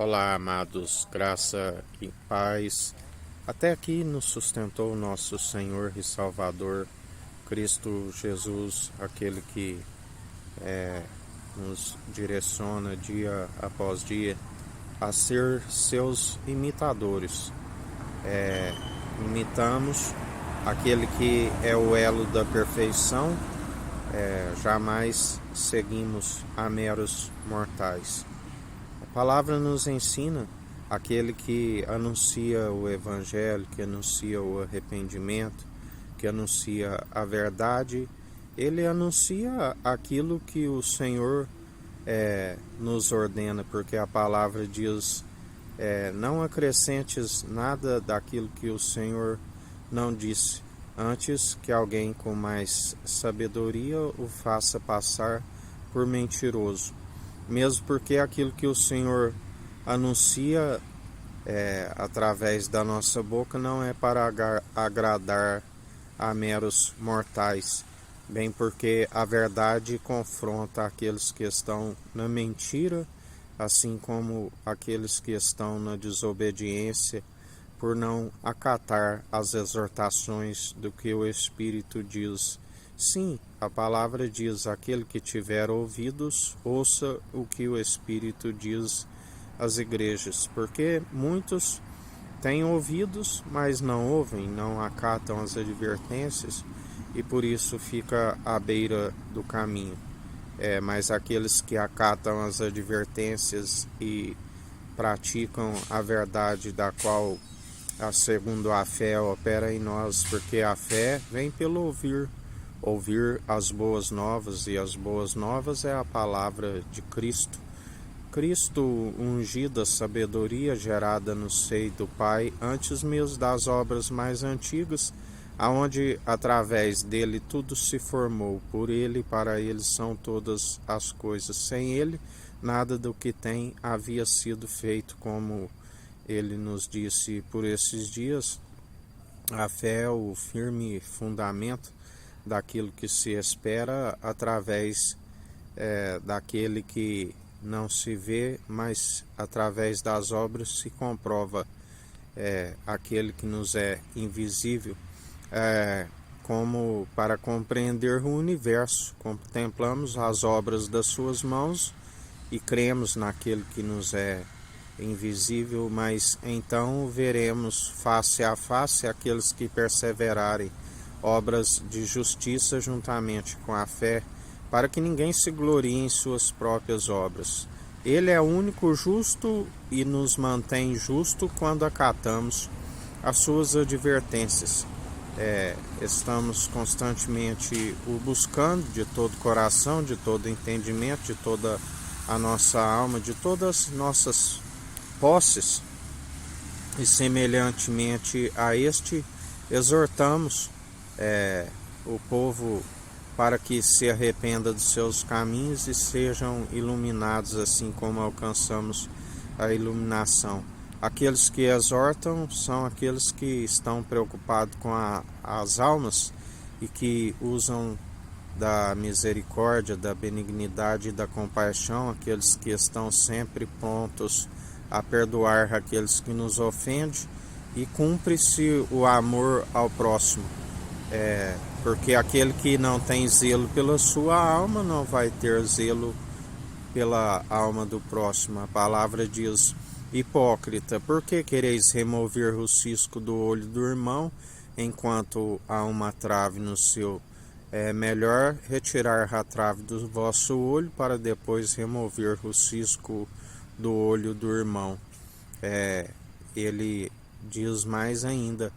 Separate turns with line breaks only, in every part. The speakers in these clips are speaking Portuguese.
Olá, amados, graça e paz. Até aqui nos sustentou nosso Senhor e Salvador, Cristo Jesus, aquele que nos direciona dia após dia a ser seus imitadores. Imitamos aquele que é o elo da perfeição, jamais seguimos a meros mortais. A palavra nos ensina aquele que anuncia o Evangelho, que anuncia o arrependimento, que anuncia a verdade. Ele anuncia aquilo que o Senhor nos ordena, porque a palavra diz: não acrescentes nada daquilo que o Senhor não disse, antes que alguém com mais sabedoria o faça passar por mentiroso. Mesmo porque aquilo que o Senhor anuncia através da nossa boca não é para agradar a meros mortais, bem porque a verdade confronta aqueles que estão na mentira, assim como aqueles que estão na desobediência, por não acatar as exortações do que o Espírito diz. Sim, a palavra diz: aquele que tiver ouvidos, ouça o que o Espírito diz às igrejas, porque muitos têm ouvidos, mas não ouvem, não acatam as advertências, e por isso fica à beira do caminho. Mas aqueles que acatam as advertências e praticam a verdade, da qual segundo a fé opera em nós, porque a fé vem pelo ouvir as boas novas, e as boas novas é a palavra de Cristo. Cristo ungido, a sabedoria gerada no seio do Pai, antes mesmo das obras mais antigas, aonde através dele tudo se formou. Por ele, para ele são todas as coisas. Sem ele, nada do que tem havia sido feito, como ele nos disse por esses dias. A fé é o firme fundamento daquilo que se espera, através daquele que não se vê, mas através das obras se comprova aquele que nos é invisível. Como para compreender o universo, contemplamos as obras das suas mãos e cremos naquele que nos é invisível, mas então veremos face a face aqueles que perseverarem obras de justiça juntamente com a fé, para que ninguém se glorie em suas próprias obras. Ele é o único justo e nos mantém justo quando acatamos as suas advertências. Estamos constantemente o buscando de todo coração, de todo entendimento, de toda a nossa alma, de todas as nossas posses, e semelhantemente a este exortamos o povo para que se arrependa dos seus caminhos e sejam iluminados, assim como alcançamos a iluminação. Aqueles que exortam são aqueles que estão preocupados com as almas e que usam da misericórdia, da benignidade e da compaixão, aqueles que estão sempre prontos a perdoar aqueles que nos ofendem, e cumpre-se o amor ao próximo. Porque aquele que não tem zelo pela sua alma não vai ter zelo pela alma do próximo. A palavra diz: hipócrita, por que quereis remover o cisco do olho do irmão, enquanto há uma trave no seu? É melhor retirar a trave do vosso olho, para depois remover o cisco do olho do irmão. Ele diz mais ainda: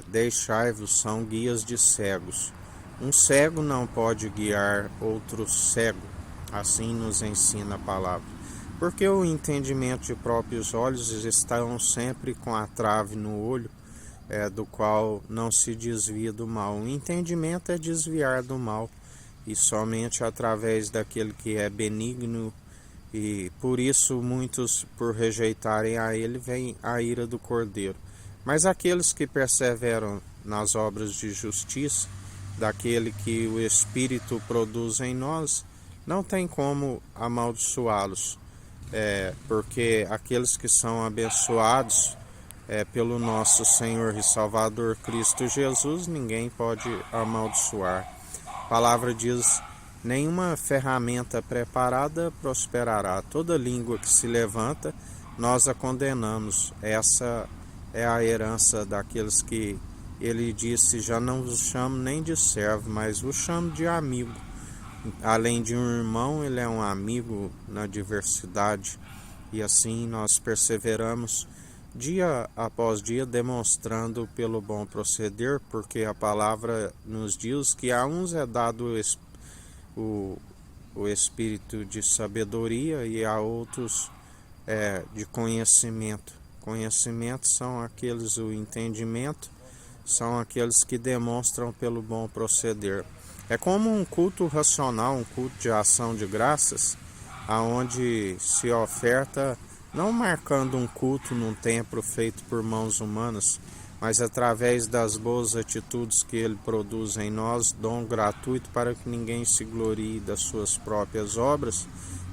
deixai-vos, são guias de cegos. Um cego não pode guiar outro cego, assim nos ensina a palavra. Porque o entendimento de próprios olhos estão sempre com a trave no olho, do qual não se desvia do mal. O entendimento é desviar do mal, e somente através daquele que é benigno, e por isso muitos, por rejeitarem a ele, vem a ira do Cordeiro. Mas aqueles que perseveram nas obras de justiça, daquele que o Espírito produz em nós, não tem como amaldiçoá-los, porque aqueles que são abençoados pelo nosso Senhor e Salvador Cristo Jesus, ninguém pode amaldiçoar. A palavra diz: nenhuma ferramenta preparada prosperará. Toda língua que se levanta, nós a condenamos. Essa é a herança daqueles que ele disse: já não vos chamo nem de servo, mas vos chamo de amigo. Além de um irmão, ele é um amigo na diversidade. E assim nós perseveramos dia após dia, demonstrando pelo bom proceder, porque a palavra nos diz que a uns é dado o espírito de sabedoria e a outros de conhecimento. Conhecimento são aqueles, o entendimento, são aqueles que demonstram pelo bom proceder. É como um culto racional, um culto de ação de graças, aonde se oferta, não marcando um culto num templo feito por mãos humanas, mas através das boas atitudes que ele produz em nós, dom gratuito para que ninguém se glorie das suas próprias obras,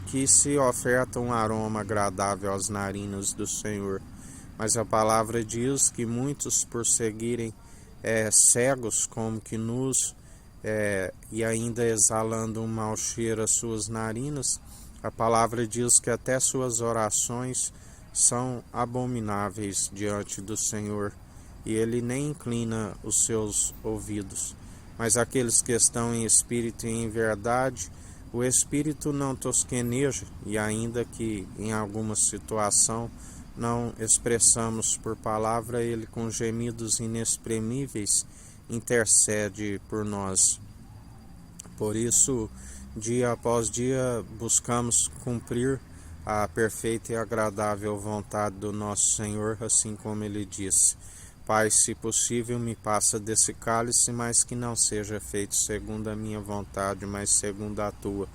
que se oferta um aroma agradável às narinas do Senhor. Mas a palavra diz que muitos, por seguirem cegos como que nus, e ainda exalando um mau cheiro às suas narinas, a palavra diz que até suas orações são abomináveis diante do Senhor, e ele nem inclina os seus ouvidos. Mas aqueles que estão em espírito e em verdade, o espírito não tosqueneja, e ainda que em alguma situação não expressamos por palavra, ele com gemidos inexprimíveis intercede por nós. Por isso, dia após dia, buscamos cumprir a perfeita e agradável vontade do nosso Senhor, assim como ele disse: Pai, se possível, me passa desse cálice, mas que não seja feito segundo a minha vontade, mas segundo a tua.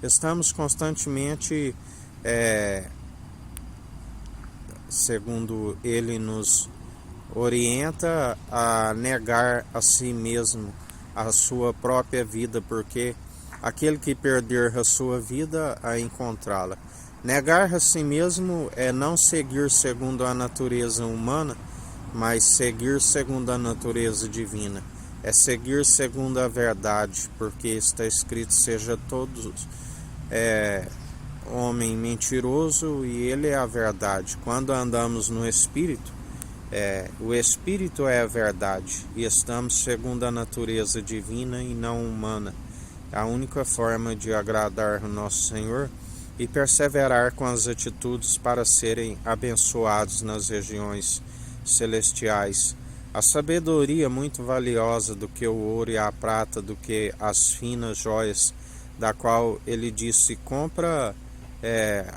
Estamos constantemente, segundo ele nos orienta, a negar a si mesmo, a sua própria vida, porque aquele que perder a sua vida, a encontrá-la. Negar a si mesmo é não seguir segundo a natureza humana, mas seguir segundo a natureza divina. É seguir segundo a verdade, porque está escrito: seja todos homem mentiroso, e ele é a verdade. Quando andamos no Espírito, o Espírito é a verdade, e estamos segundo a natureza divina e não humana. A única forma de agradar o nosso Senhor e perseverar com as atitudes para serem abençoados nas regiões celestiais. A sabedoria, muito valiosa do que o ouro e a prata, do que as finas joias, da qual ele disse: compra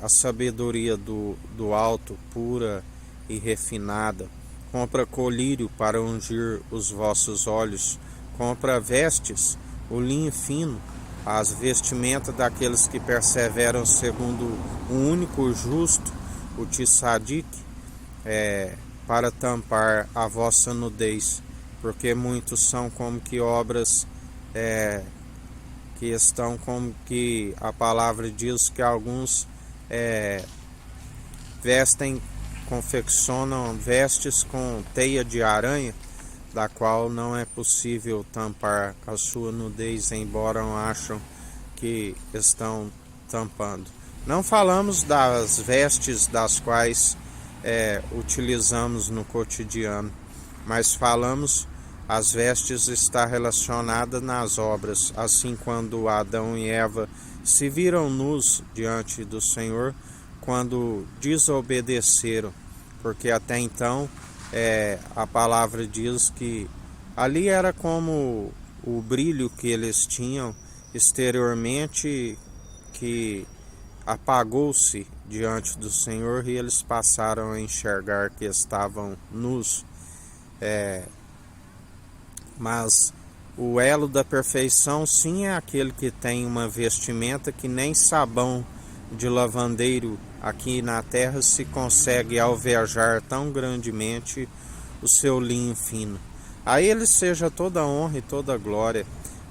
a sabedoria do alto, pura e refinada. Compra colírio para ungir os vossos olhos. Compra vestes, o linho fino, as vestimentas daqueles que perseveram segundo o único justo, o tzadik, para tampar a vossa nudez, porque muitos são como que obras que estão como que a palavra diz que alguns confeccionam vestes com teia de aranha, da qual não é possível tampar a sua nudez, embora acham que estão tampando. Não falamos das vestes das quais utilizamos no cotidiano, mas falamos, as vestes está relacionada nas obras, assim quando Adão e Eva se viram nus diante do Senhor, quando desobedeceram, porque até então a palavra diz que ali era como o brilho que eles tinham exteriormente, que apagou-se diante do Senhor, e eles passaram a enxergar que estavam nus. Mas o elo da perfeição, sim, é aquele que tem uma vestimenta que nem sabão de lavandeiro aqui na terra se consegue alvejar tão grandemente o seu linho fino. A ele seja toda a honra e toda a glória,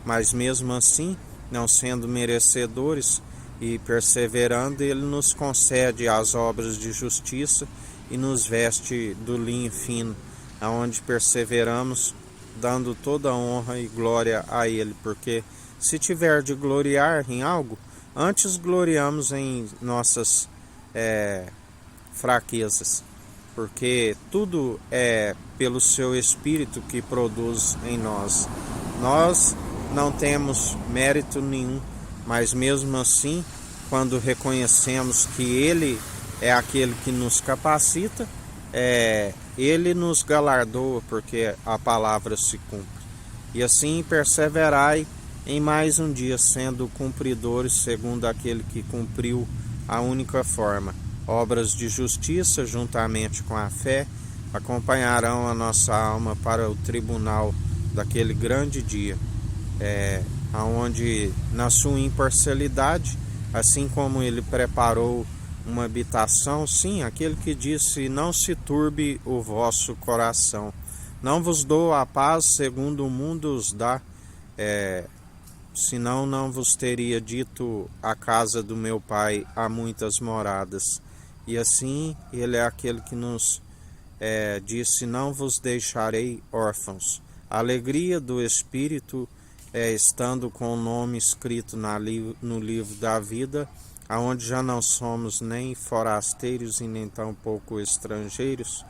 mas mesmo assim, não sendo merecedores, e perseverando, Ele nos concede as obras de justiça e nos veste do linho fino, aonde perseveramos, dando toda a honra e glória a Ele, porque se tiver de gloriar em algo, antes gloriamos em nossas fraquezas, porque tudo é pelo seu Espírito que produz em nós. Nós não temos mérito nenhum, mas mesmo assim, quando reconhecemos que Ele é aquele que nos capacita, Ele nos galardoa, porque a palavra se cumpre. E assim perseverai em mais um dia, sendo cumpridores segundo aquele que cumpriu a única forma. Obras de justiça, juntamente com a fé, acompanharão a nossa alma para o tribunal daquele grande dia, onde na sua imparcialidade, assim como Ele preparou uma habitação, sim, aquele que disse: não se turbe o vosso coração, não vos dou a paz segundo o mundo os dá, senão não vos teria dito: a casa do meu Pai há muitas moradas. E assim Ele é aquele que nos disse: não vos deixarei órfãos. A alegria do Espírito estando com o nome escrito no livro da vida, aonde já não somos nem forasteiros e nem tampouco estrangeiros,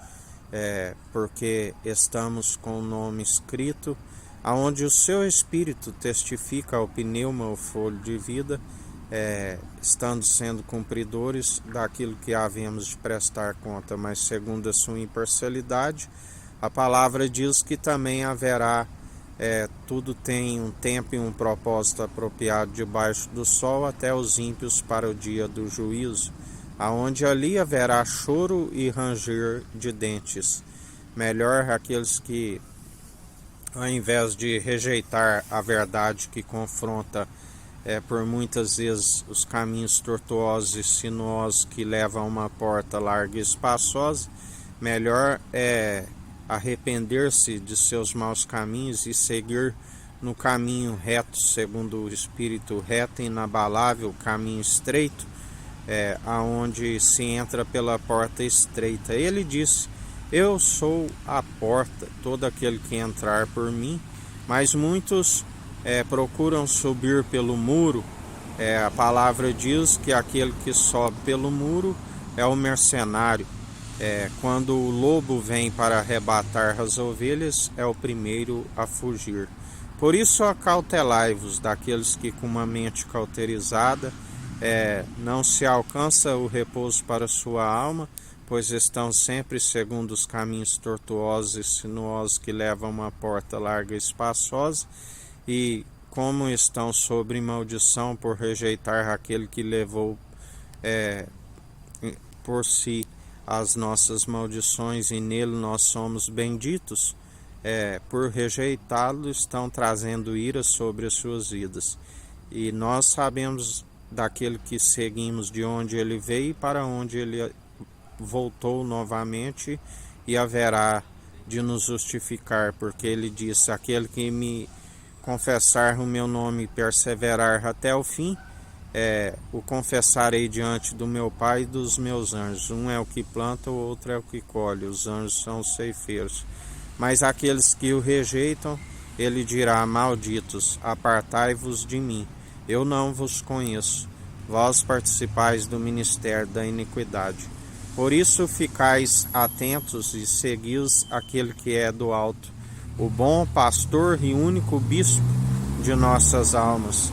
porque estamos com o nome escrito, aonde o seu Espírito testifica ao pneuma, o fôlego de vida, estando sendo cumpridores daquilo que havemos de prestar conta, mas segundo a sua imparcialidade, a palavra diz que também haverá, tudo tem um tempo e um propósito apropriado debaixo do sol, até os ímpios para o dia do juízo, aonde ali haverá choro e ranger de dentes. Melhor aqueles que, ao invés de rejeitar a verdade que confronta por muitas vezes os caminhos tortuosos e sinuosos que levam a uma porta larga e espaçosa, melhor arrepender-se de seus maus caminhos e seguir no caminho reto, segundo o Espírito, reto e inabalável, caminho estreito, aonde se entra pela porta estreita. Ele disse: eu sou a porta, todo aquele que entrar por mim, mas muitos procuram subir pelo muro. A palavra diz que aquele que sobe pelo muro é o mercenário. Quando o lobo vem para arrebatar as ovelhas, é o primeiro a fugir. Por isso acautelai-vos daqueles que com uma mente cauterizada não se alcança o repouso para sua alma, pois estão sempre segundo os caminhos tortuosos e sinuosos que levam a uma porta larga e espaçosa, e como estão sobre maldição por rejeitar aquele que levou por si as nossas maldições, e nele nós somos benditos, por rejeitá-lo estão trazendo ira sobre as suas vidas. E nós sabemos daquele que seguimos, de onde ele veio e para onde ele voltou novamente, e haverá de nos justificar, porque ele disse: aquele que me confessar o meu nome e perseverar até o fim, o confessarei diante do meu Pai e dos meus anjos. Um é o que planta, o outro é o que colhe. Os anjos são os ceifeiros. Mas aqueles que o rejeitam, ele dirá: malditos, apartai-vos de mim, eu não vos conheço. Vós participais do ministério da iniquidade. Por isso ficais atentos e seguis aquele que é do alto, o bom pastor e único bispo de nossas almas.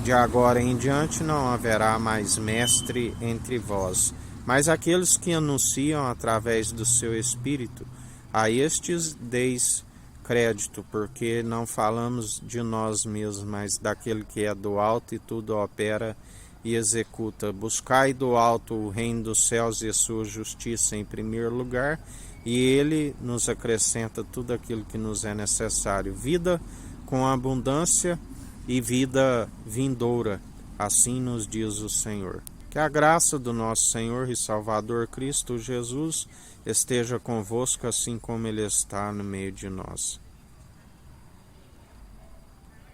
De agora em diante não haverá mais mestre entre vós, mas aqueles que anunciam através do seu Espírito, a estes deis crédito, porque não falamos de nós mesmos, mas daquele que é do alto e tudo opera e executa. Buscai do alto o reino dos céus e a sua justiça em primeiro lugar, e ele nos acrescenta tudo aquilo que nos é necessário, vida com abundância e vida vindoura, assim nos diz o Senhor. Que a graça do nosso Senhor e Salvador Cristo Jesus esteja convosco, assim como Ele está no meio de nós.